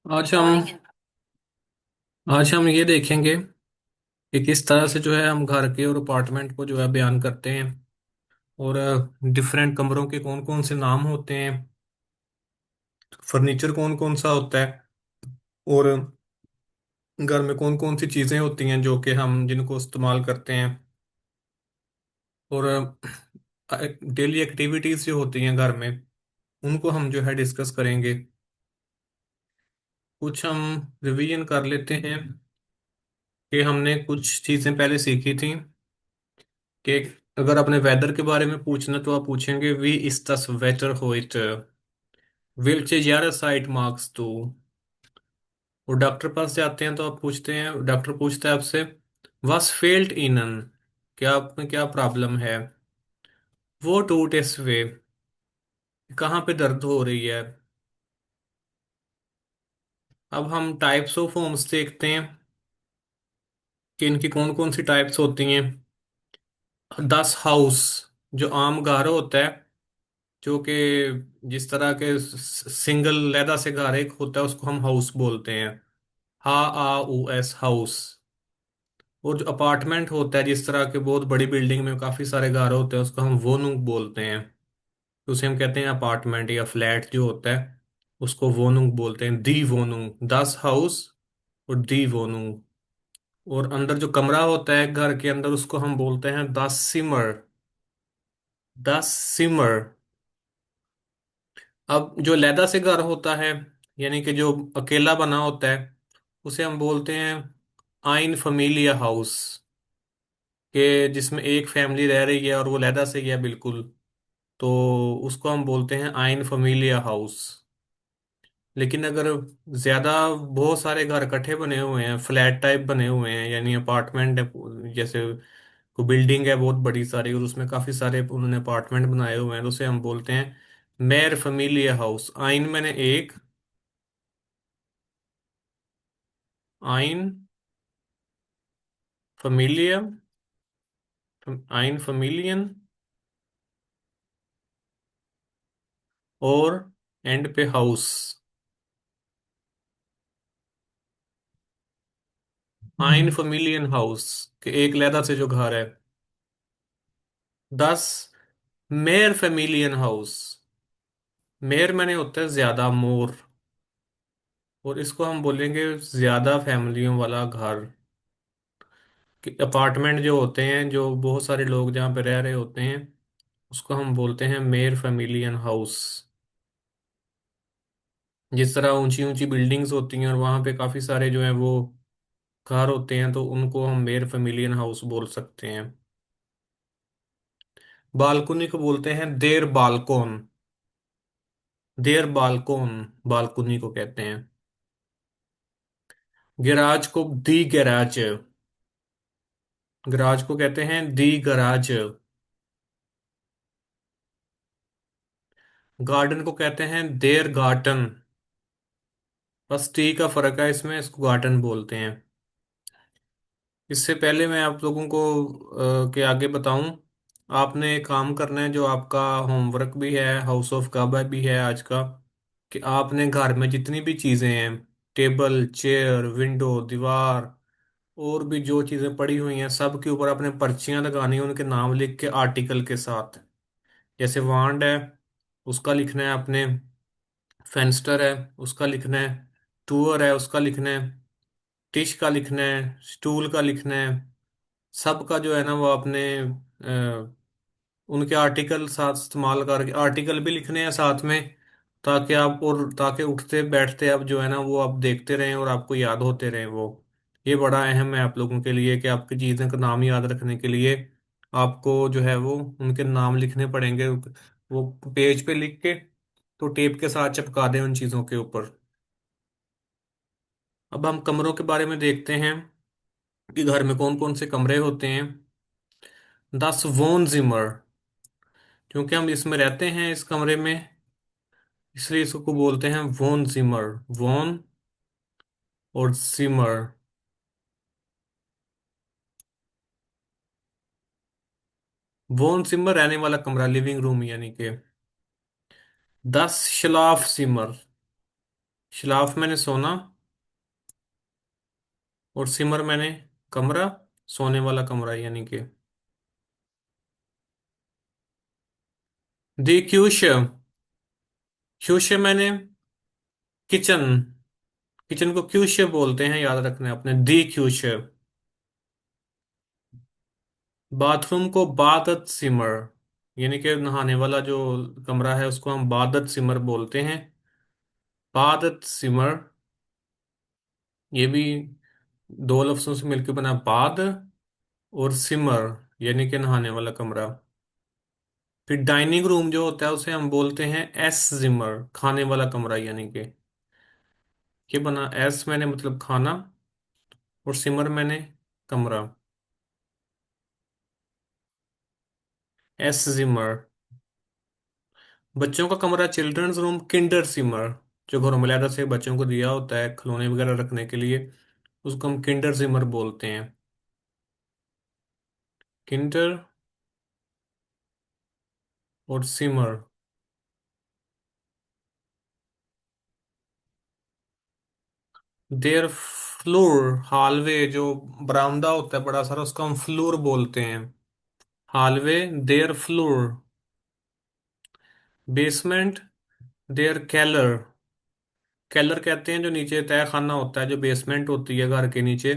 आज हम आज हम ये देखेंगे कि किस तरह से जो है हम घर के और अपार्टमेंट को जो है बयान करते हैं। और डिफरेंट कमरों के कौन कौन से नाम होते हैं, फर्नीचर कौन कौन सा होता है, और घर में कौन कौन सी चीजें होती हैं जो कि हम जिनको इस्तेमाल करते हैं। और डेली एक्टिविटीज जो होती हैं घर में, उनको हम जो है डिस्कस करेंगे। कुछ हम रिवीजन कर लेते हैं कि हमने कुछ चीजें पहले सीखी थी। कि अगर अपने वेदर के बारे में पूछना तो आप पूछेंगे वी इस दस वेदर होइट, विल्चे यार साइट मार्क्स टू। और डॉक्टर पास जाते हैं तो आप पूछते हैं, डॉक्टर पूछता है आपसे वस फेल्ट इनन, क्या आप में क्या प्रॉब्लम है। वो टूट इस वे, कहाँ पे दर्द हो रही है। अब हम टाइप्स ऑफ होम्स देखते हैं कि इनकी कौन कौन सी टाइप्स होती हैं। 10 हाउस, जो आम घर होता है, जो कि जिस तरह के सिंगल लैदा से घर एक होता है उसको हम हाउस बोलते हैं। हा आ उ एस हाउस। और जो अपार्टमेंट होता है, जिस तरह के बहुत बड़ी बिल्डिंग में काफी सारे घर होते हैं, उसको हम वोनुंग बोलते हैं। तो उसे हम कहते हैं अपार्टमेंट या फ्लैट जो होता है, उसको वोनुंग बोलते हैं। दी वोनुंग 10 हाउस और दी वोनुंग। और अंदर जो कमरा होता है घर के अंदर, उसको हम बोलते हैं 10 सिमर। 10 सिमर। अब जो लैदा से घर होता है, यानी कि जो अकेला बना होता है, उसे हम बोलते हैं आइन फमीलिया हाउस। के जिसमें एक फैमिली रह रही है और वो लैदा से ही है बिल्कुल, तो उसको हम बोलते हैं आइन फमीलिया हाउस। लेकिन अगर ज्यादा बहुत सारे घर इकट्ठे बने हुए हैं, फ्लैट टाइप बने हुए हैं, यानी अपार्टमेंट है, जैसे कोई बिल्डिंग है बहुत बड़ी सारी और उसमें काफी सारे उन्होंने अपार्टमेंट बनाए हुए हैं, तो उसे हम बोलते हैं मेयर फमीलिया हाउस। आइन मैंने एक, आइन फमीलिया, आइन फमीलियन, और एंड पे हाउस। आइन फमीलियन हाउस के एक लैदा से जो घर है। 10 मेयर फैमिलियन हाउस। मेयर मैंने होता है ज्यादा, मोर। और इसको हम बोलेंगे ज्यादा फैमिलियों वाला घर। कि अपार्टमेंट जो होते हैं, जो बहुत सारे लोग जहाँ पे रह रहे होते हैं, उसको हम बोलते हैं मेयर फैमिलियन हाउस। जिस तरह ऊंची ऊंची बिल्डिंग्स होती हैं और वहाँ पे काफी सारे जो है वो घर होते हैं, तो उनको हम मेयर फैमिलियन हाउस बोल सकते हैं। बालकुनी को बोलते हैं देर बालकोन। देर बालकोन बालकुनी को कहते हैं। गैराज को दी गैराज। गराज को कहते हैं दी गराज। गार्डन को कहते हैं देर गार्डन। बस टी का फर्क है इसमें, इसको गार्डन बोलते हैं। इससे पहले मैं आप लोगों को के आगे बताऊं, आपने एक काम करना है जो आपका होमवर्क भी है, हाउस ऑफ काबा भी है आज का। कि आपने घर में जितनी भी चीजें हैं, टेबल चेयर विंडो दीवार, और भी जो चीजें पड़ी हुई हैं, सब के ऊपर आपने पर्चियां लगानी है उनके नाम लिख के आर्टिकल के साथ। जैसे वांड है, उसका लिखना है आपने। फेंस्टर है, उसका लिखना है। टूअर है, उसका लिखना है। टिश का लिखना है, स्टूल का लिखना है। सबका जो है ना वो आपने उनके आर्टिकल साथ इस्तेमाल करके आर्टिकल भी लिखने हैं साथ में, ताकि आप और ताकि उठते बैठते अब जो है ना वो आप देखते रहें और आपको याद होते रहें वो। ये बड़ा अहम है आप लोगों के लिए कि आपकी चीज़ों का नाम याद रखने के लिए आपको जो है वो उनके नाम लिखने पड़ेंगे। वो पेज पे लिख के तो टेप के साथ चिपका दें उन चीज़ों के ऊपर। अब हम कमरों के बारे में देखते हैं कि घर में कौन कौन से कमरे होते हैं। 10 वोन जिमर, क्योंकि हम इसमें रहते हैं इस कमरे में, इसलिए इसको बोलते हैं वोन जिमर। वोन और जिमर। वोन जिमर रहने वाला कमरा, लिविंग रूम यानी कि। 10 शलाफ जिमर। शलाफ मैंने सोना, और सिमर मैंने कमरा, सोने वाला कमरा यानी कि। दी क्यूश, क्यूश मैंने किचन, किचन को क्यूश बोलते हैं, याद रखना है अपने, दी क्यूश। बाथरूम को बादत सिमर, यानी कि नहाने वाला जो कमरा है उसको हम बादत सिमर बोलते हैं। बादत सिमर, ये भी दो लफ्जों से मिलकर बना बाद और सिमर, यानी कि नहाने वाला कमरा। फिर डाइनिंग रूम जो होता है उसे हम बोलते हैं एस जिमर, खाने वाला कमरा, यानी कि ये बना एस मैंने मतलब खाना, और सिमर मैंने कमरा, एस जिमर। बच्चों का कमरा चिल्ड्रंस रूम किंडर सिमर, जो घरों में लादा से बच्चों को दिया होता है खिलौने वगैरह रखने के लिए, उसको हम किंडर जिमर बोलते हैं। किंडर और सिमर। देयर फ्लोर, हालवे जो बरामदा होता है बड़ा सारा, उसको हम फ्लोर बोलते हैं। हालवे, देयर फ्लोर। बेसमेंट, देयर कैलर, कैलर कहते हैं जो नीचे तय खाना होता है, जो बेसमेंट होती है घर के नीचे,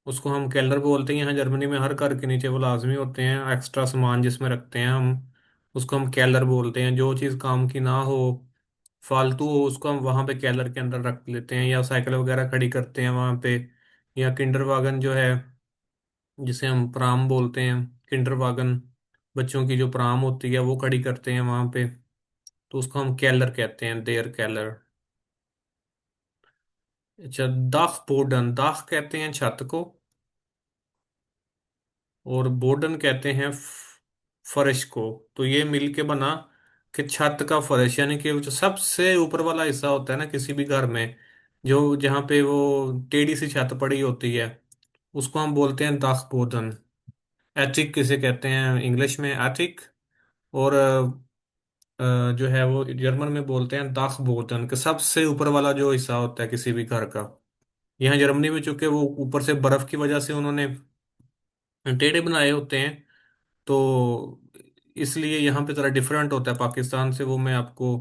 उसको हम कैलर बोलते हैं। यहाँ जर्मनी में हर घर के नीचे वो लाजमी होते हैं, एक्स्ट्रा सामान जिसमें रखते हैं हम, उसको हम कैलर बोलते हैं। जो चीज़ काम की ना हो, फालतू हो, उसको हम वहाँ पे कैलर के अंदर रख लेते हैं, या साइकिल वगैरह खड़ी करते हैं वहाँ पे। या किंडर वागन जो है, जिसे हम प्राम बोलते हैं, किंडर वागन, बच्चों की जो प्राम होती है वो खड़ी करते हैं वहाँ पे, तो उसको हम कैलर कहते हैं, देयर कैलर। अच्छा, दाख बोर्डन, दाख कहते हैं छत को, और बोर्डन कहते हैं फर्श को। तो ये मिलके बना कि छत का फर्श, यानी कि वो जो सबसे ऊपर वाला हिस्सा होता है ना किसी भी घर में, जो जहाँ पे वो टेढ़ी सी छत पड़ी होती है, उसको हम बोलते हैं दाख बोर्डन। एथिक किसे कहते हैं इंग्लिश में, एथिक। और जो है वो जर्मन में बोलते हैं दाख बोर्डन, कि सबसे ऊपर वाला जो हिस्सा होता है किसी भी घर का। यहाँ जर्मनी में चूंकि वो ऊपर से बर्फ की वजह से उन्होंने टेढ़े बनाए होते हैं, तो इसलिए यहाँ पे जरा डिफरेंट होता है पाकिस्तान से, वो मैं आपको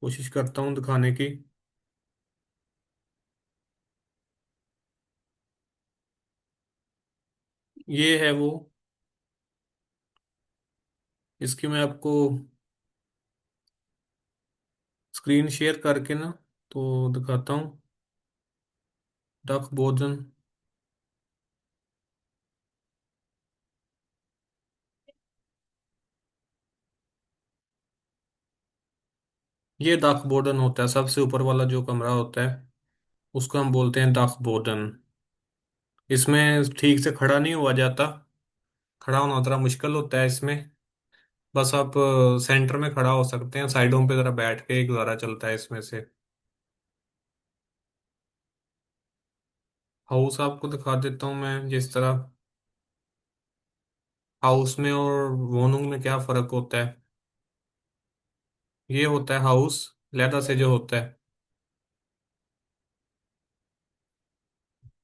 कोशिश करता हूँ दिखाने की। ये है वो, इसकी मैं आपको स्क्रीन शेयर करके ना तो दिखाता हूँ। डक भोजन, ये दाख बोर्डन होता है, सबसे ऊपर वाला जो कमरा होता है उसको हम बोलते हैं दाख बोर्डन। इसमें ठीक से खड़ा नहीं हुआ जाता, खड़ा होना थोड़ा मुश्किल होता है इसमें। बस आप सेंटर में खड़ा हो सकते हैं, साइडों पे जरा बैठ के एक द्वारा चलता है इसमें से। हाउस आपको दिखा देता हूँ मैं जिस तरह। हाउस में और वोनूंग में क्या फर्क होता है। ये होता है हाउस, लैदा से जो होता है,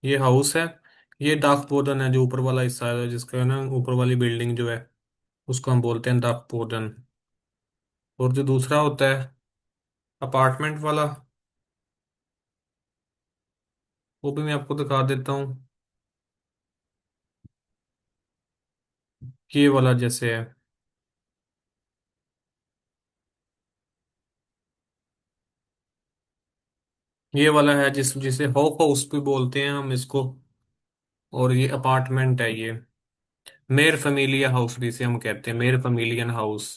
ये हाउस है। ये दाख पोदन है जो ऊपर वाला हिस्सा है, जिसका है ना ऊपर वाली बिल्डिंग जो है, उसको हम बोलते हैं दाख पोदन। और जो दूसरा होता है अपार्टमेंट वाला, वो भी मैं आपको दिखा देता हूँ। ये वाला जैसे है, ये वाला है जिसे हॉक हाउस भी बोलते हैं हम इसको। और ये अपार्टमेंट है ये, मेर फमीलिया हाउस भी इसे हम कहते हैं, मेर फमीलियन हाउस।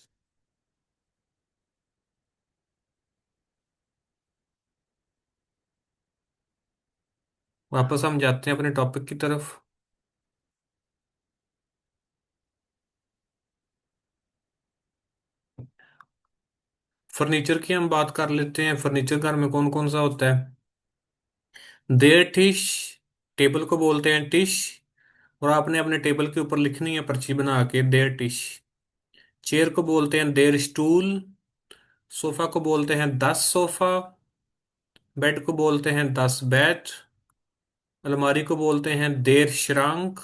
वापस हम जाते हैं अपने टॉपिक की तरफ। फर्नीचर की हम बात कर लेते हैं, फर्नीचर घर में कौन कौन सा होता है। देयर टिश, टेबल को बोलते हैं टिश, और आपने अपने टेबल के ऊपर लिखनी है पर्ची बना के देयर टिश। चेयर को बोलते हैं देयर स्टूल। सोफा को बोलते हैं दस सोफा। बेड को बोलते हैं दस बेड। अलमारी को बोलते हैं देर श्रांक।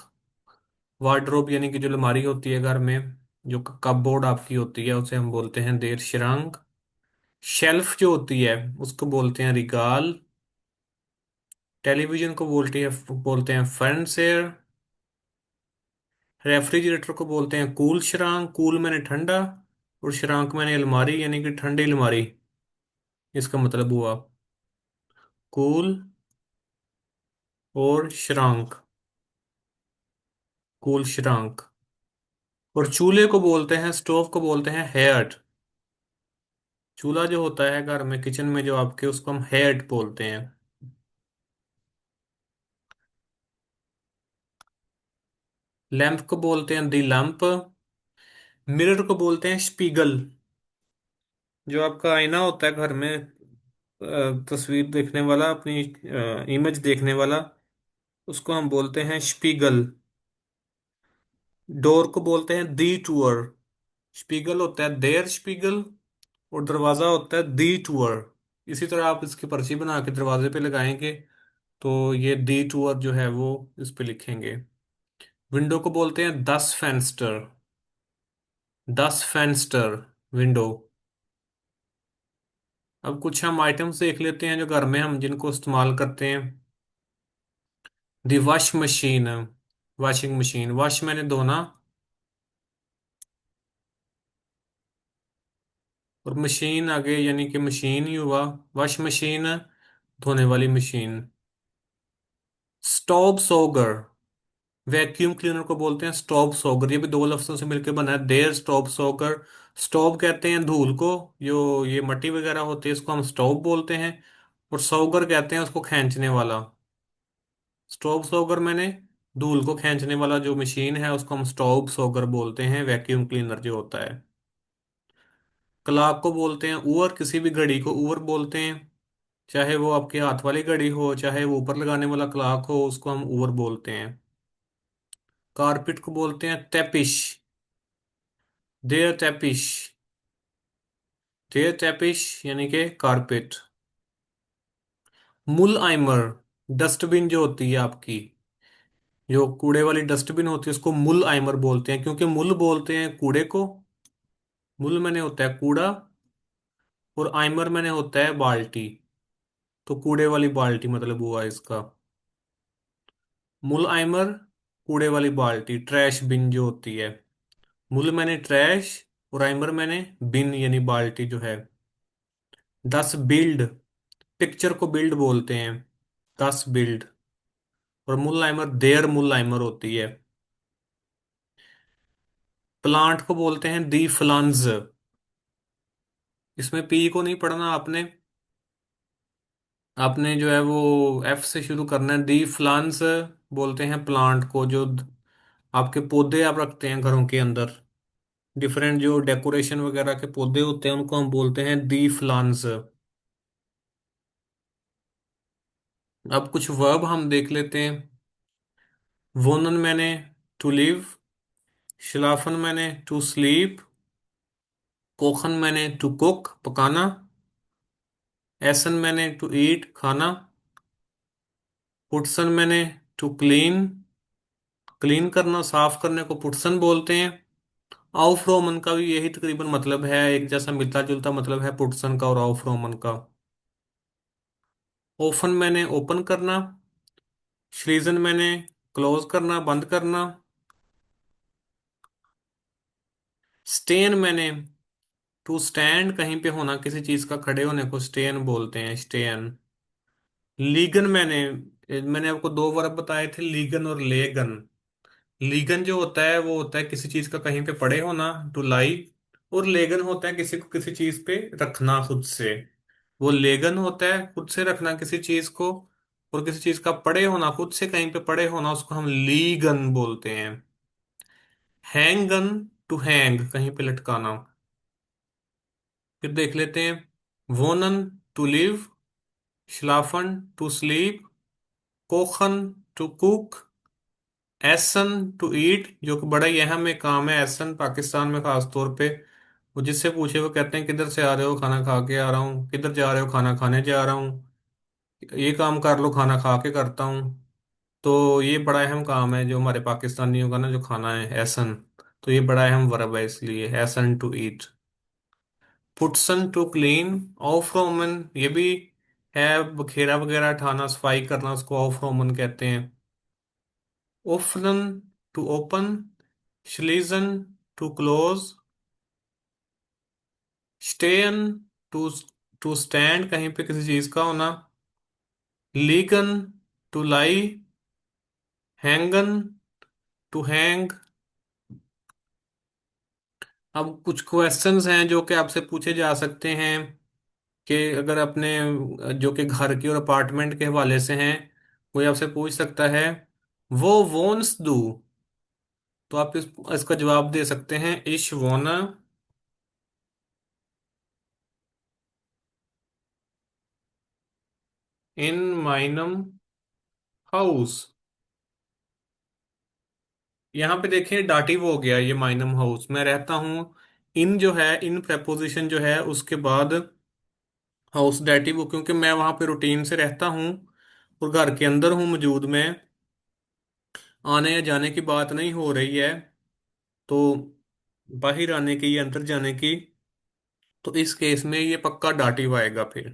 वार्डरोब यानी कि जो अलमारी होती है घर में, जो कपबोर्ड आपकी होती है, उसे हम बोलते हैं देर श्रांक। शेल्फ जो होती है उसको बोलते हैं रिगाल। टेलीविजन को बोलते हैं फैंसेर। रेफ्रिजरेटर को बोलते हैं कूल श्रांक। कूल मैंने ठंडा, और श्रांक मैंने अलमारी यानी कि ठंडी अलमारी, इसका मतलब हुआ कूल और श्रांक। कूल श्रांक। और चूल्हे को बोलते हैं, स्टोव को बोलते हैं हेड। चूल्हा जो होता है घर में किचन में जो आपके, उसको हम हेड बोलते हैं। लैंप को बोलते हैं दी लैंप। मिरर को बोलते हैं स्पीगल। जो आपका आईना होता है घर में, तस्वीर देखने वाला, अपनी इमेज देखने वाला, उसको हम बोलते हैं स्पीगल। डोर को बोलते हैं दी टूअर। स्पीगल होता है देयर स्पीगल, और दरवाजा होता है दी टूअर। इसी तरह आप इसकी पर्ची बना के दरवाजे पे लगाएंगे तो ये दी टूअर जो है वो इस पे लिखेंगे। विंडो को बोलते हैं दस फेंस्टर। दस फेंस्टर विंडो। अब कुछ हम आइटम्स देख लेते हैं जो घर में हम जिनको इस्तेमाल करते हैं। दी वॉश मशीन। वॉशिंग मशीन, वॉश मैंने धोना, और मशीन आगे यानी कि मशीन ही हुआ। वॉश मशीन, धोने वाली मशीन। स्टॉब सोगर। वैक्यूम क्लीनर को बोलते हैं स्टॉब सोगर। ये भी दो लफ्जों से मिलकर बना है, देयर स्टॉब सोगर। स्टॉब कहते हैं धूल को, जो ये मट्टी वगैरह होती है इसको हम स्टॉब बोलते हैं। और सोगर कहते हैं उसको खींचने वाला। स्टॉब सोगर मैंने धूल को खींचने वाला जो मशीन है उसको हम स्टॉब सोगर बोलते हैं, वैक्यूम क्लीनर जो होता है। क्लॉक को बोलते हैं ऊवर। किसी भी घड़ी को ऊवर बोलते हैं, चाहे वो आपके हाथ वाली घड़ी हो, चाहे वो ऊपर लगाने वाला क्लॉक हो, उसको हम ऊवर बोलते हैं। कारपेट को बोलते हैं तैपिश। देयर तैपिश। देयर तैपिश यानी कि कारपेट। मुल आइमर, डस्टबिन जो होती है आपकी, जो कूड़े वाली डस्टबिन होती है उसको मुल आइमर बोलते हैं, क्योंकि मुल बोलते हैं कूड़े को। मुल मैंने होता है कूड़ा, और आइमर मैंने होता है बाल्टी, तो कूड़े वाली बाल्टी मतलब हुआ इसका। मुल आइमर, कूड़े वाली बाल्टी, ट्रैश बिन जो होती है। मुल मैंने ट्रैश, और आइमर मैंने बिन यानी बाल्टी जो है। दस बिल्ड, पिक्चर को बिल्ड बोलते हैं, दस बिल्ड। और मुल आइमर देयर मुल आइमर होती है। प्लांट को बोलते हैं दी फ्लांज। इसमें पी को नहीं पढ़ना आपने। आपने जो है वो एफ से शुरू करना है। दी फ्लांस बोलते हैं प्लांट को, जो आपके पौधे आप रखते हैं घरों के अंदर, डिफरेंट जो डेकोरेशन वगैरह के पौधे होते हैं उनको हम बोलते हैं दी फ्लांस। अब कुछ वर्ब हम देख लेते हैं। वोनन मैंने टू लिव। शलाफन मैंने टू स्लीप। कोखन मैंने टू कुक पकाना। एसन मैंने टू ईट खाना। पुटसन मैंने टू क्लीन, क्लीन करना साफ करने को पुटसन बोलते हैं। आउफ रोमन का भी यही तकरीबन मतलब है, एक जैसा मिलता जुलता मतलब है पुटसन का और आउफ रोमन का। ओफन मैंने ओपन करना। श्लीजन मैंने क्लोज करना, बंद करना। स्टेन मैंने टू स्टैंड, कहीं पे होना, किसी चीज का खड़े होने को स्टेन बोलते हैं, स्टेन। लीगन मैंने आपको दो वर्ब बताए थे, लीगन और लेगन। लीगन जो होता है वो होता है किसी चीज का कहीं पे पड़े होना, टू लाई। और लेगन होता है किसी को किसी चीज पे रखना खुद से। वो लेगन होता है खुद से रखना किसी चीज को, और किसी चीज का पड़े होना, खुद से कहीं पे पड़े होना, उसको हम लीगन बोलते हैं। हैंगन, टू हैंग, कहीं पे लटकाना। फिर देख लेते हैं। वोनन, टू लिव। श्लाफन, टू स्लीप। कोखन, टू कुक। एसन, टू ईट, जो कि बड़ा ही अहम एक काम है। एसन पाकिस्तान में खास तौर पे, वो जिससे पूछे वो कहते हैं किधर से आ रहे हो, खाना खा के आ रहा हूँ। किधर जा रहे हो, खाना खाने जा रहा हूँ। ये काम कर लो, खाना खा के करता हूँ। तो ये बड़ा अहम काम है जो हमारे पाकिस्तानियों का ना, जो खाना है एसन। तो ये बड़ा अहम वर्ब है, इसलिए एसन टू ईट। पुटसन टू क्लीन, ऑफ रोमन ये भी है, बखेरा वगैरह उठाना, सफाई करना, उसको ऑफ रोमन कहते हैं। ओफनन टू ओपन, श्लीजन टू क्लोज, स्टेन टू टू स्टैंड कहीं पे किसी चीज का होना, लीगन टू लाई, हैंगन टू हैंग। अब कुछ क्वेश्चंस हैं जो कि आपसे पूछे जा सकते हैं, कि अगर अपने जो कि घर की और अपार्टमेंट के हवाले से हैं, कोई आपसे पूछ सकता है वो वोन्स डू, तो आप इसका जवाब दे सकते हैं इश वोना इन माइनम हाउस। यहाँ पे देखें डाटिव हो गया, ये माइनम हाउस में रहता हूँ। इन जो है, इन preposition जो है उसके बाद हाउस डेटिव, क्योंकि मैं वहां पे रूटीन से रहता हूँ और घर के अंदर हूँ मौजूद में, आने या जाने की बात नहीं हो रही है। तो बाहर आने की या अंदर जाने की, तो इस केस में ये पक्का डाटिव आएगा फिर।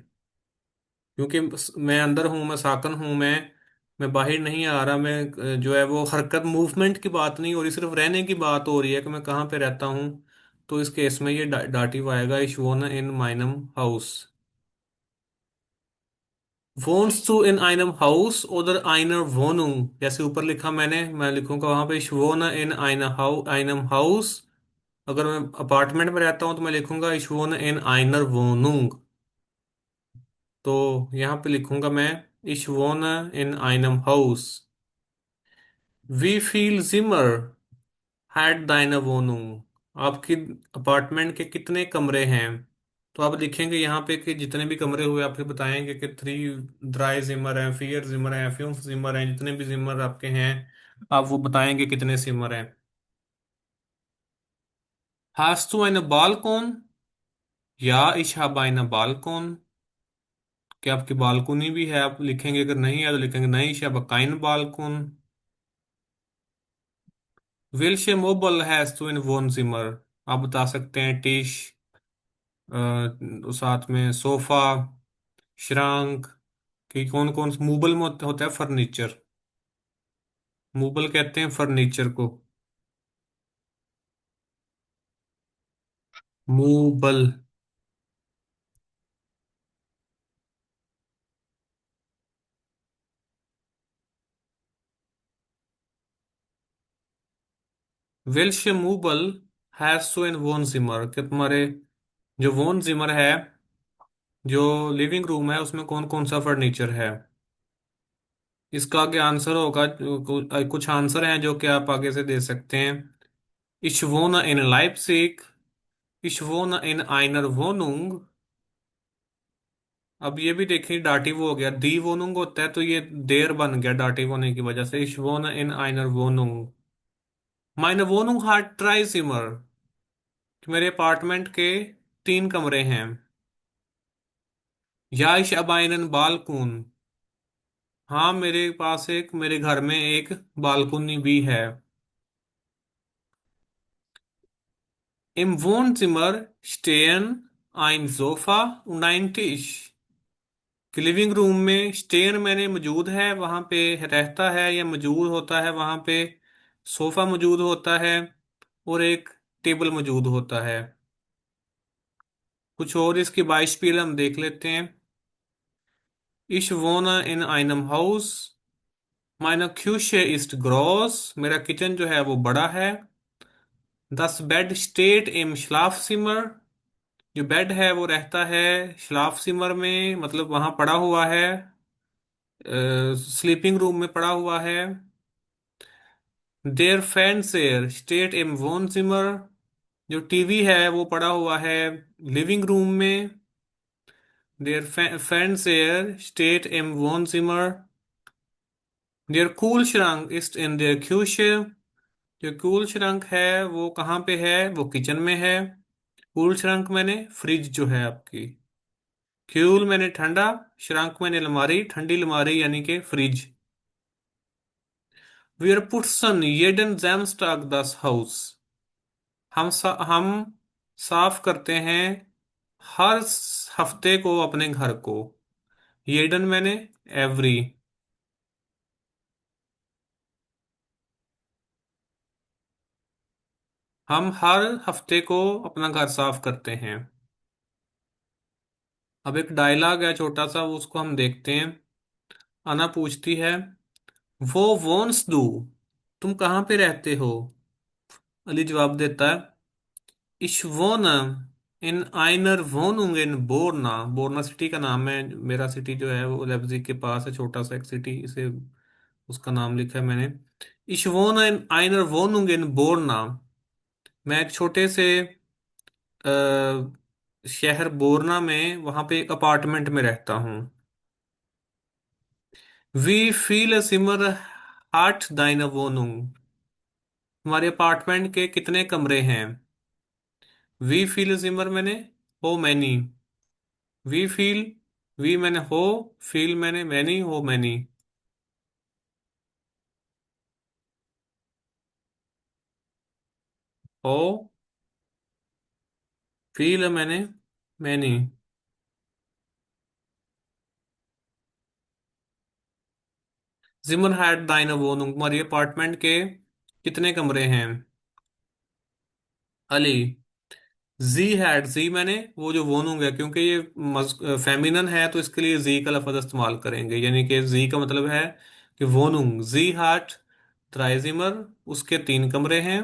क्योंकि मैं अंदर हूँ, मैं साकन हूँ, मैं बाहर नहीं आ रहा, मैं जो है वो हरकत मूवमेंट की बात नहीं हो रही, सिर्फ रहने की बात हो रही है कि मैं कहाँ पे रहता हूँ। तो इस केस में ये डाटिव आएगा, इश वोन इन माइनम house. wohnst du in einem Haus oder einer Wohnung? जैसे ऊपर लिखा मैंने, मैं लिखूंगा वहां पे ich wohne in einem Haus। अगर मैं अपार्टमेंट में रहता हूं तो मैं लिखूंगा ich wohne in einer Wohnung। तो यहाँ पे लिखूंगा मैं ich wohne in einem Haus। Wie viel Zimmer hat deine Wohnung? आपकी अपार्टमेंट के कितने कमरे हैं? तो आप लिखेंगे यहाँ पे कि जितने भी कमरे हुए आपके बताएंगे कि थ्री ड्राई जिमर हैं, फियर जिमर हैं, फ्यूम जिमर हैं, जितने भी जिमर आपके हैं आप वो बताएंगे कितने सिमर हैं। Hast du einen Balkon? Ja, ich habe einen Balkon। क्या आपकी बालकोनी भी है? आप लिखेंगे, अगर नहीं है तो लिखेंगे नहीं, ich habe keinen Balkon। Welche Möbel hast du in Wohnzimmer? आप बता सकते हैं टिश, साथ में सोफा, श्रांक, कि कौन कौन मूबल में होता है फर्नीचर। मूबल कहते हैं फर्नीचर को, मूबल। वेल्श मूबल हैज सो इन वोन जिमर, कि तुम्हारे जो वोन जिमर है, जो लिविंग रूम है, उसमें कौन कौन सा फर्नीचर है। इसका आगे आंसर होगा, कुछ आंसर हैं जो कि आप आगे से दे सकते हैं। Ich wohne in Leipzig, ich wohne in einer Wohnung। अब ये भी देखिए डाटिव हो गया, दी वोनुंग होता है तो ये देर बन गया डाटिव होने की वजह से, ich wohne in einer Wohnung। Meine Wohnung hat drei Zimmer, कि मेरे अपार्टमेंट के तीन कमरे हैं। Ja, ich habe einen Balkon। हाँ, मेरे पास एक, मेरे घर में एक बालकनी भी है। Im Wohnzimmer stehen ein Sofa und ein Tisch। कि लिविंग रूम में स्टेन मैंने मौजूद है, वहां पे रहता है या मौजूद होता है, वहां पे सोफा मौजूद होता है और एक टेबल मौजूद होता है। कुछ और इसकी बाइस्पिल हम देख लेते हैं। Ich wohne in einem Haus। Meine Küche ist groß। मेरा किचन जो है वो बड़ा है। Das Bett steht im Schlafzimmer। जो बेड है वो रहता है Schlafzimmer में, मतलब वहां पड़ा हुआ है, स्लीपिंग रूम में पड़ा हुआ है। Der Fernseher steht im Wohnzimmer। जो टीवी है वो पड़ा हुआ है लिविंग रूम में। Der Fernseher steht im Wohnzimmer। Der Kühlschrank ist in der Küche। जो कूल श्रंक है वो कहाँ पे है? वो किचन में है। कूल श्रंक मैंने फ्रिज जो है आपकी, क्यूल मैंने ठंडा, श्रंक मैंने अलमारी, ठंडी अलमारी यानी कि fridge. Wir putzen jeden Samstag das Haus। हम साफ करते हैं हर हफ्ते को अपने घर को। येडन मैंने एवरी। हम हर हफ्ते को अपना घर साफ करते हैं। अब एक डायलॉग है छोटा सा, वो उसको हम देखते हैं। अना पूछती है, वो वोन्स दू, तुम कहाँ पे रहते हो? अली जवाब देता है, Ich wohne in einer Wohnung in बोरना। बोरना सिटी का नाम है। मेरा सिटी जो है वो लेप्जिग के पास है, छोटा सा एक सिटी, इसे उसका नाम लिखा है मैंने। Ich wohne in einer Wohnung in बोरना। मैं एक छोटे से शहर बोरना में, वहां पे एक अपार्टमेंट में रहता हूँ। Wie viele Zimmer hat deine Wohnung? तुम्हारे अपार्टमेंट के कितने कमरे हैं? Wie viele Zimmer मैंने हो मैनी। वी फील, वी मैंने हो, फील मैंने मैनी, हो मैनी। हो, फील मैंने मैनी। जिमर हैड दाइन वोनुंग, तुम्हारी अपार्टमेंट के कितने कमरे हैं? अली, जी हैड, जी मैंने वो जो वोनुंग है, क्योंकि ये फेमिनन है तो इसके लिए जी का लफ्ज इस्तेमाल करेंगे, यानी कि जी का मतलब है कि वोनुंग। जी हैड ड्राइजिमर, उसके तीन कमरे हैं।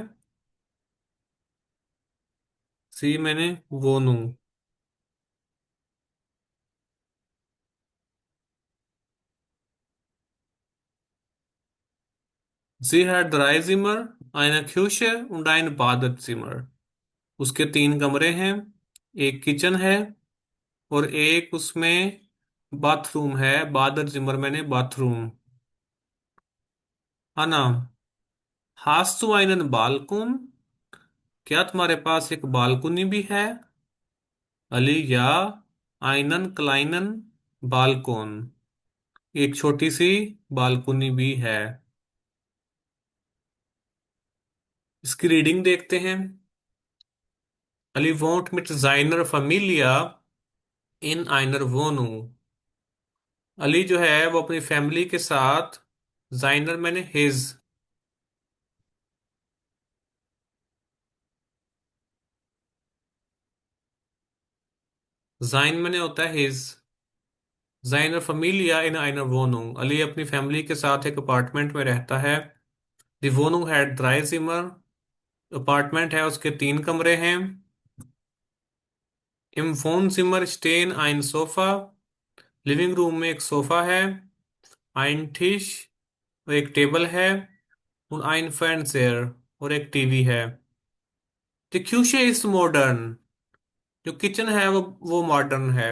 सी मैंने वोनुंग। जी had ड्राइजिमर eine Küche und ein Badezimmer। उसके तीन कमरे हैं, एक किचन है और एक उसमें बाथरूम है। बादर जिमर मैंने बाथरूम। अना, हास्तु einen बालकुन, क्या तुम्हारे पास एक बालकुनी भी है? अली, या आइनन क्लाइनन बालकोन, एक छोटी सी बालकुनी भी है। इसकी रीडिंग देखते हैं। अली वोंट मिट जाइनर फैमिलिया इन आइनर वोनू। अली जो है वो अपनी फैमिली के साथ, जाइनर मैंने हिज, जाइन मैंने होता है हिज, जाइनर फैमिलिया इन आइनर वोनूं। अली अपनी फैमिली के साथ एक अपार्टमेंट में रहता है। दी वोनूं हैड ड्राई जिमर, अपार्टमेंट है उसके तीन कमरे हैं। इम फोन जिमर स्टेन आइन सोफा, लिविंग रूम में एक सोफा है। आइन टिश, और एक टेबल है। और आइन फर्नीचर, और एक टीवी है। द क्यूशे इज मॉडर्न, जो किचन है वो मॉडर्न है।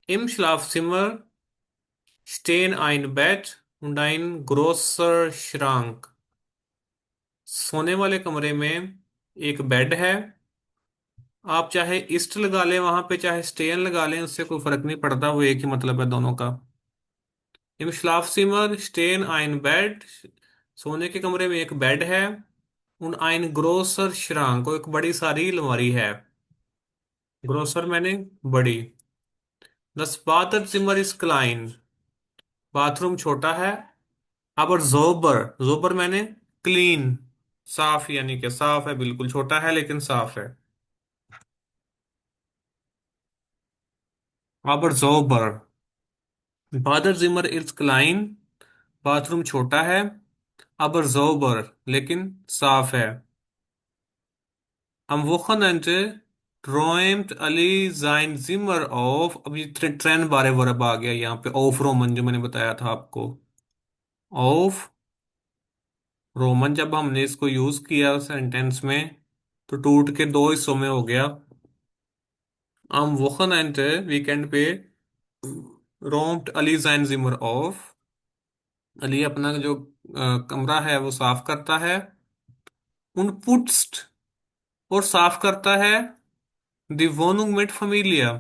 इम schlafzimmer stehen ein Bett und ein großer Schrank। सोने वाले कमरे में एक बेड है। आप चाहे ईस्ट लगा लें वहां पे, चाहे स्टेन लगा लें, उससे कोई फर्क नहीं पड़ता, वो एक ही मतलब है दोनों का। इम schlafzimmer stehen ein Bett, सोने के कमरे में एक बेड है। उन ein großer Schrank, को एक बड़ी सारी अलमारी है। ग्रोसर मैंने बड़ी। Das Badezimmer ist klein, bathroom छोटा है। अब जोबर, जोबर मैंने क्लीन, साफ, यानी कि साफ है, बिल्कुल छोटा है लेकिन साफ है। अब जोबर, बादर जिमर इज क्लाइन, बाथरूम छोटा है। अब जोबर, लेकिन साफ है। am Wochenende träumt Ali sein Zimmer auf। अब ये ट्रेन बारे वर्ब आ गया यहाँ पे, ऑफ रोमन जो मैंने बताया था आपको। ऑफ रोमन, जब हमने इसको यूज किया सेंटेंस में तो टूट के दो हिस्सों में हो गया। am Wochenende वीकेंड पे रोम्ट अली जैन जिमर ऑफ, अली अपना जो कमरा है वो साफ करता है। उन पुट्स्ट, और साफ करता है। दी वोनुंग मिट फैमिलिया,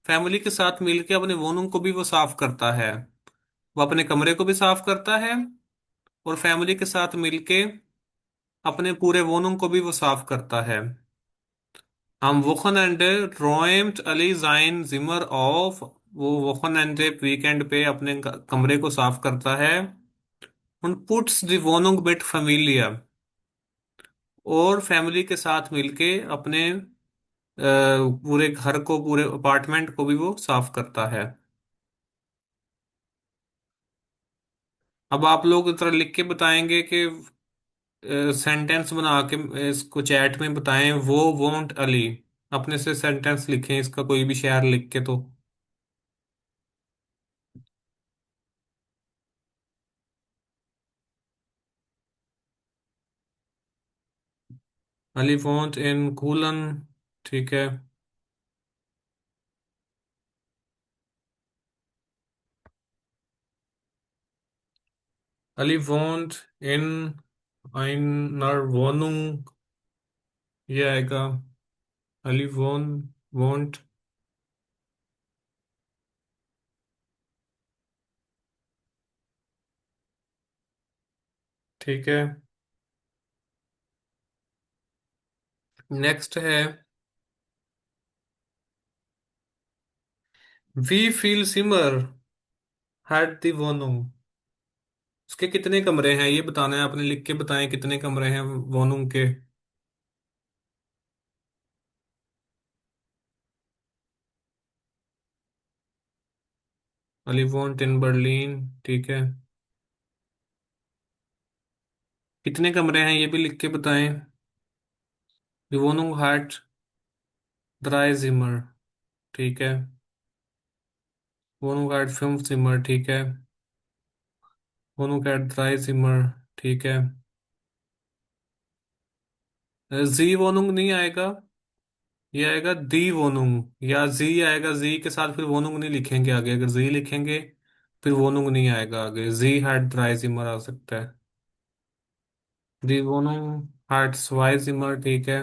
फैमिली के साथ मिलके अपने वॉर्नूम को भी वो साफ करता है। वो अपने कमरे को भी साफ करता है, और फैमिली के साथ मिलके अपने पूरे वॉर्नूम को भी वो साफ करता है। am Wochenende räumt Ali sein Zimmer auf। वो वोखनएंडे वीकेंड पे अपने कमरे को साफ करता है। und puts die Wohnung mit Familie। और फैमिली के साथ मिलके अपने पूरे घर को, पूरे अपार्टमेंट को भी वो साफ करता है। अब आप लोग तरह लिख के बताएंगे कि सेंटेंस बना के इसको चैट में बताएं, वो वोंट अली। अपने से सेंटेंस लिखें इसका, कोई भी शेयर लिख के तो। अली वोंट इन कूलन। ठीक है। Ali won't in einer Wohnung। ये आएगा अली वोंट। ठीक है। नेक्स्ट है वी फील सिमर हैड दी वोनुंग। उसके कितने कमरे हैं ये बताना है आपने, लिख के बताएं कितने कमरे हैं वोनुंग के। Ali won't in Berlin. ठीक है। कितने कमरे हैं ये भी लिख के बताएं। दी वोनुंग हैट ड्राई जिमर। ठीक है। वोनुंग हैट फिल्म जिमर। ठीक है। वोनुंग हैट ड्राई जिमर। ठीक है। जी वोनुंग नहीं आएगा, ये आएगा दी वोनुंग, या जी आएगा, जी के साथ फिर वोनुंग नहीं लिखेंगे आगे। अगर जी लिखेंगे फिर वोनुंग नहीं आएगा आगे, जी हैट ड्राई जिमर आ सकता है। दी वोनुंग हैट स्वाई जिमर। ठीक है।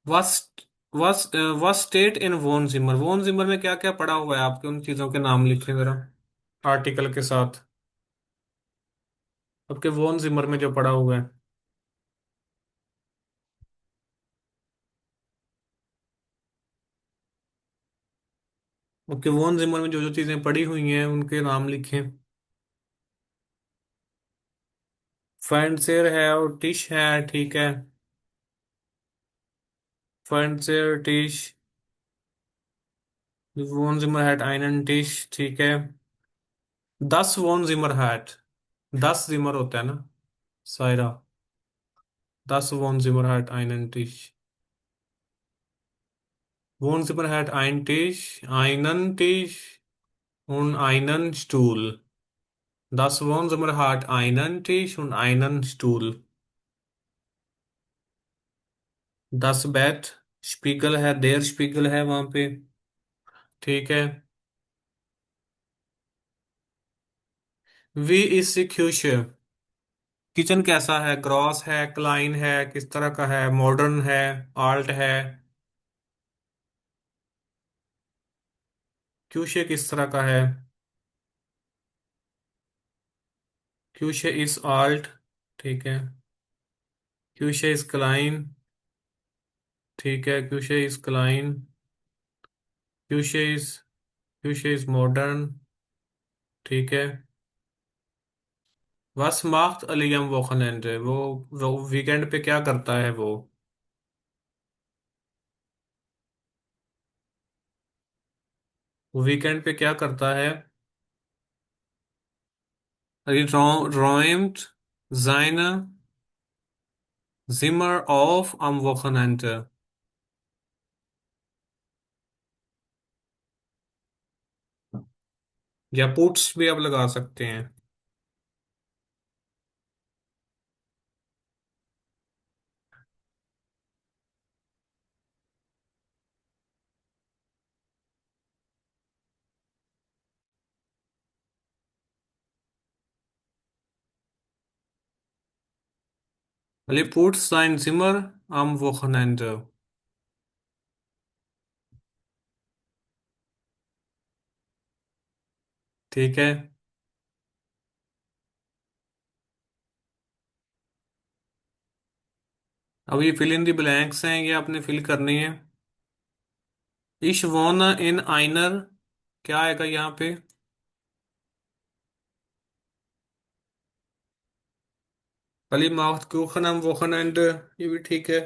वस वस वस स्टेट इन वोन जिमर। वोन जिमर में क्या क्या पड़ा हुआ है आपके, उन चीजों के नाम लिखें जरा आर्टिकल के साथ। आपके वोन जिमर में जो पड़ा हुआ है। आपके वोन जिमर में जो जो चीजें पड़ी हुई हैं उनके नाम लिखें। फैंसेर है और टिश है। ठीक है। फैंसेर टिश। वोन जिमर हैट आइनन टिश। ठीक है। 10 वोन जिमर हैट। 10 जिमर होता है ना सायरा। 10 वोन जिमर हैट आइनन टिश। वोन जिमर hat आइनन टिश und einen Stuhl। 10 Wohnzimmer hat einen Tisch und einen Stuhl। 10 Bett Spiegel है, देर स्पीगल है वहां पे। ठीक है। We is क्यूश। किचन कैसा है, ग्रॉस है, क्लाइन है, किस तरह का है, मॉडर्न है, आर्ट है। क्यूशे किस तरह का है। क्यूशे इज आर्ट। ठीक है। क्यूशे इज क्लाइन। ठीक है। क्यूशे इज क्लाइन। क्यूशे इज क्यूशे इज मॉडर्न। ठीक है। Was macht Ali am Wochenende? वो वीकेंड पे क्या करता है वो। वो वीकेंड पे क्या करता है। Ali räumt seine Zimmer auf am Wochenende। या पुट्स भी आप लगा सकते हैं। Ali putzt sein Zimmer am Wochenende। ठीक है। अब ये फिल इन दी ब्लैंक्स हैं, ये आपने फिल करनी है। इश वोन इन आइनर, क्या आएगा यहाँ पे? अली माउथ कुखन हम वोखन एंड, ये भी ठीक है।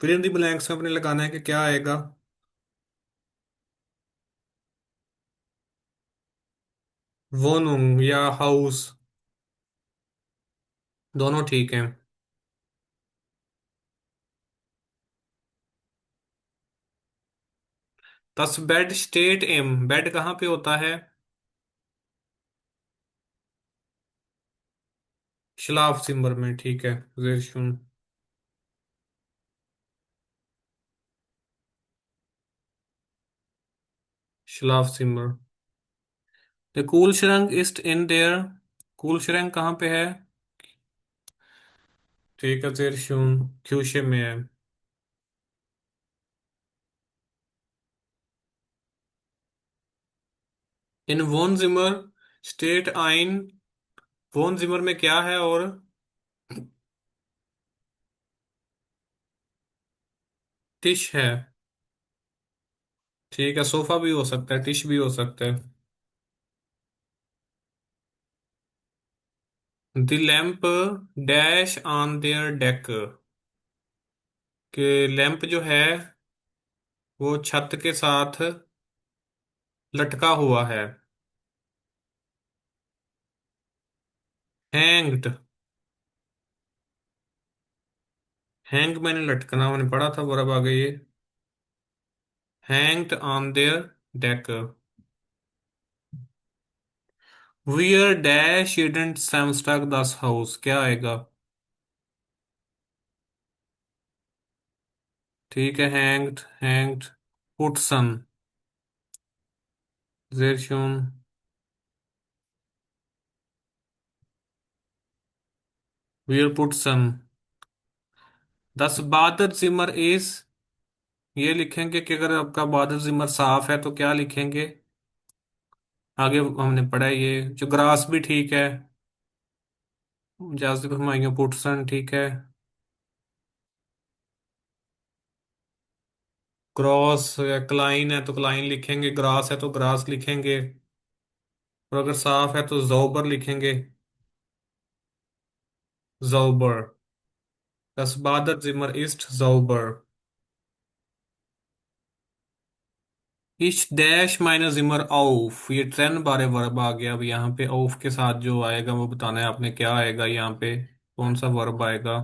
फिल इन दी ब्लैंक्स में अपने लगाना है कि क्या आएगा। वोनुंग या हाउस, दोनों ठीक हैं। दस बेड स्टेट एम, बेड कहाँ पे होता है? शलाफ सिम्बर में, ठीक है। जेशुन, शलाफ सिम्बर। द कूल श्रंक इस्ट इन देयर, कूल श्रंक कहाँ पे है? ठीक है, जेरशुन क्यूशे में है। इन वोन जिमर स्टेट आइन, वोन जिमर में क्या है? और टिश है। ठीक है, सोफा भी हो सकता है, टिश भी हो सकता है। द लैम्प डैश ऑन देयर डेक, कि लैंप जो है वो छत के साथ लटका हुआ है। हैंग्ड, हैंग मैंने लटकना मैंने पढ़ा था, बरब आ गई है। हैंग्ड ऑन देयर डेक। वियर डैश डिडंट सैमस्टैक दस हाउस, क्या आएगा? ठीक है, हैंग्ड, हैंग्ड पुट सन, जेर शून। वियर पुट सन। दस बादर जिमर इज, ये लिखेंगे कि अगर आपका बादल जिमर साफ है तो क्या लिखेंगे? आगे हमने पढ़ा है ये, जो ग्रास भी ठीक है। जाजिब हमायूं पुट सन, ठीक है। क्रॉस या क्लाइन है तो क्लाइन लिखेंगे, ग्रास है तो ग्रास लिखेंगे, और अगर साफ है तो जोबर लिखेंगे, जोबर। दस बादर जिमर इस्ट जोबर। इच डैश माइनस जिमर औफ, ये ट्रेन बारे वर्ब आ गया। अब यहाँ पे औफ के साथ जो आएगा वो बताना है आपने, क्या आएगा यहाँ पे, कौन सा वर्ब आएगा?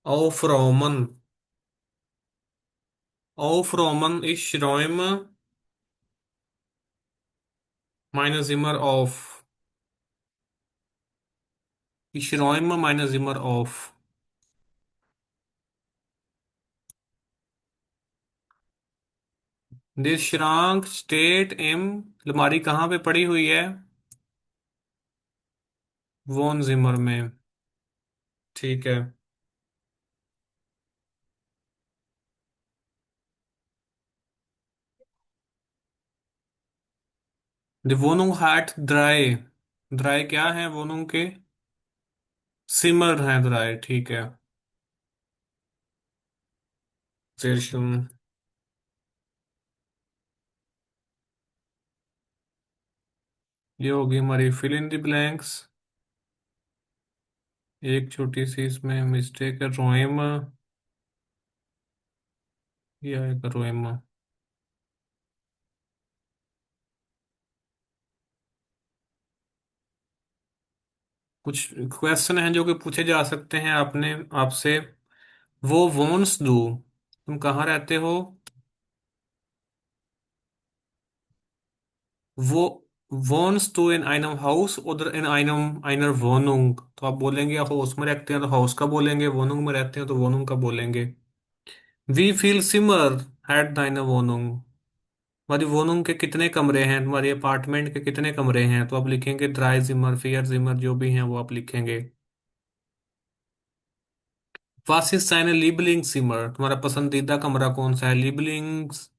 औफ रोमन, औफ रोमन इश रोम माइनस जिमर ऑफ, इश रोम माइनस जिमर ऑफ। दिस श्रांक स्टेट एम, अलमारी कहाँ पे पड़ी हुई है? वोन जिमर में, ठीक है। द वोनुंग हाट ड्राई, ड्राई क्या है वोनुंग के? सिमर है ड्राई, ठीक है। जेशुम, ये होगी हमारी फिल इन द ब्लैंक्स। एक छोटी सी इसमें मिस्टेक है, रोएम, ये आएगा रोएम। कुछ क्वेश्चन हैं जो कि पूछे जा सकते हैं आपने, आपसे। वो वोंट्स डू, तुम कहाँ रहते हो? वो वोन्स टू इन आइनम हाउस oder इन आइनम आइनर वोनुंग, तो आप बोलेंगे हाउस में रहते हैं तो हाउस का बोलेंगे, वोनुंग में रहते हैं तो वोनुंग का बोलेंगे। वी फील सिमर एट दाइनर वोनुंग, तुम्हारी वोनूम के कितने कमरे हैं, तुम्हारे अपार्टमेंट के कितने कमरे हैं, तो आप लिखेंगे ड्राई जिमर, फियर जिमर, जो भी हैं वो आप लिखेंगे। वास इज साइन लिबलिंग सिमर, तुम्हारा पसंदीदा कमरा कौन सा है, लिबलिंग्स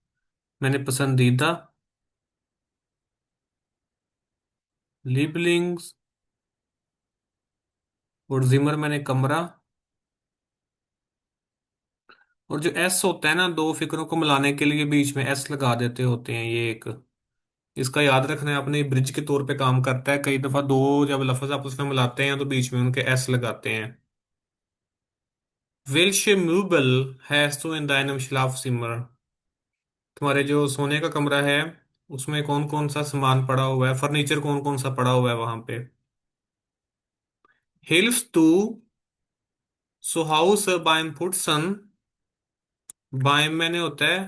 मैंने पसंदीदा, लिबलिंग्स, और जिमर मैंने कमरा। और जो एस होता है ना, दो फिक्रों को मिलाने के लिए बीच में एस लगा देते होते हैं, ये एक, इसका याद रखना है, अपने ब्रिज के तौर पे काम करता है। कई दफा दो जब लफ्ज आपस में मिलाते हैं तो बीच में उनके एस लगाते हैं। Welche Möbel hast du in deinem Schlafzimmer? तुम्हारे जो सोने का कमरा है उसमें कौन कौन सा सामान पड़ा हुआ है, फर्नीचर कौन कौन सा पड़ा हुआ है वहां पे। Hilfst du zu Hause beim Putzen? Beim मैंने होता है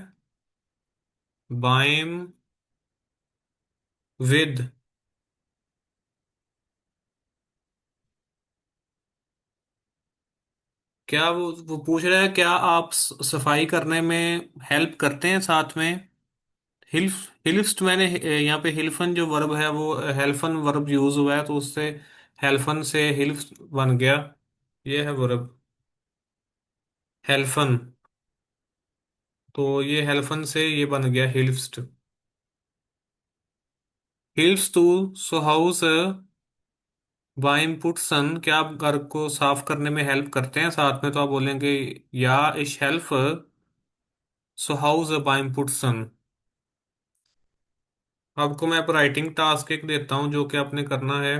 beim, with। क्या वो पूछ रहा है क्या आप सफाई करने में हेल्प करते हैं साथ में। हिल्फ, हिल्फ्स मैंने यहाँ पे हिल्फन जो वर्ब है वो हेल्फन वर्ब यूज हुआ है, तो उससे हेल्फन से हिल्फ बन गया। ये है वर्ब हेल्फन, तो ये हेल्फन से ये बन गया हिल्फ्स्ट। हिल्फ्स टू सो हाउस बाइम पुटसन, क्या आप घर को साफ करने में हेल्प करते हैं साथ में, तो आप बोलेंगे या इश हेल्फ सो हाउस बाइम पुटसन। आपको मैं अब राइटिंग टास्क एक देता हूँ जो कि आपने करना है,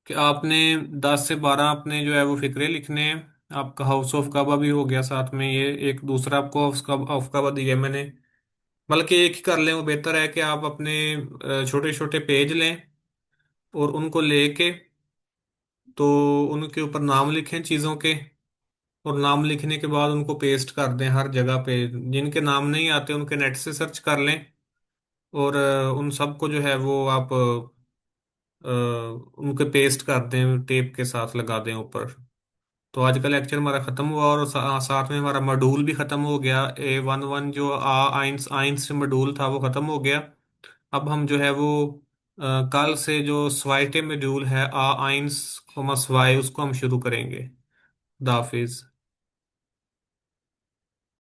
कि आपने 10 से 12 अपने जो है वो फिक्रे लिखने हैं। आपका हाउस ऑफ काबा भी हो गया साथ में, ये एक दूसरा आपको ऑफ काबा दिया है मैंने। बल्कि एक ही कर लें, वो बेहतर है कि आप अपने छोटे छोटे पेज लें और उनको लेके तो उनके ऊपर नाम लिखें चीज़ों के, और नाम लिखने के बाद उनको पेस्ट कर दें हर जगह पे। जिनके नाम नहीं आते उनके नेट से सर्च कर लें, और उन सबको जो है वो आप उनके पेस्ट कर दें, टेप के साथ लगा दें ऊपर। तो आज का लेक्चर हमारा खत्म हुआ, और साथ में हमारा मॉड्यूल भी खत्म हो गया। A11 जो आइंस आइंस मॉड्यूल था वो खत्म हो गया। अब हम जो है वो कल से जो स्वाइटे मॉड्यूल है आ आइंस कॉमा स्वाई, उसको हम शुरू करेंगे। खुदा हाफिज।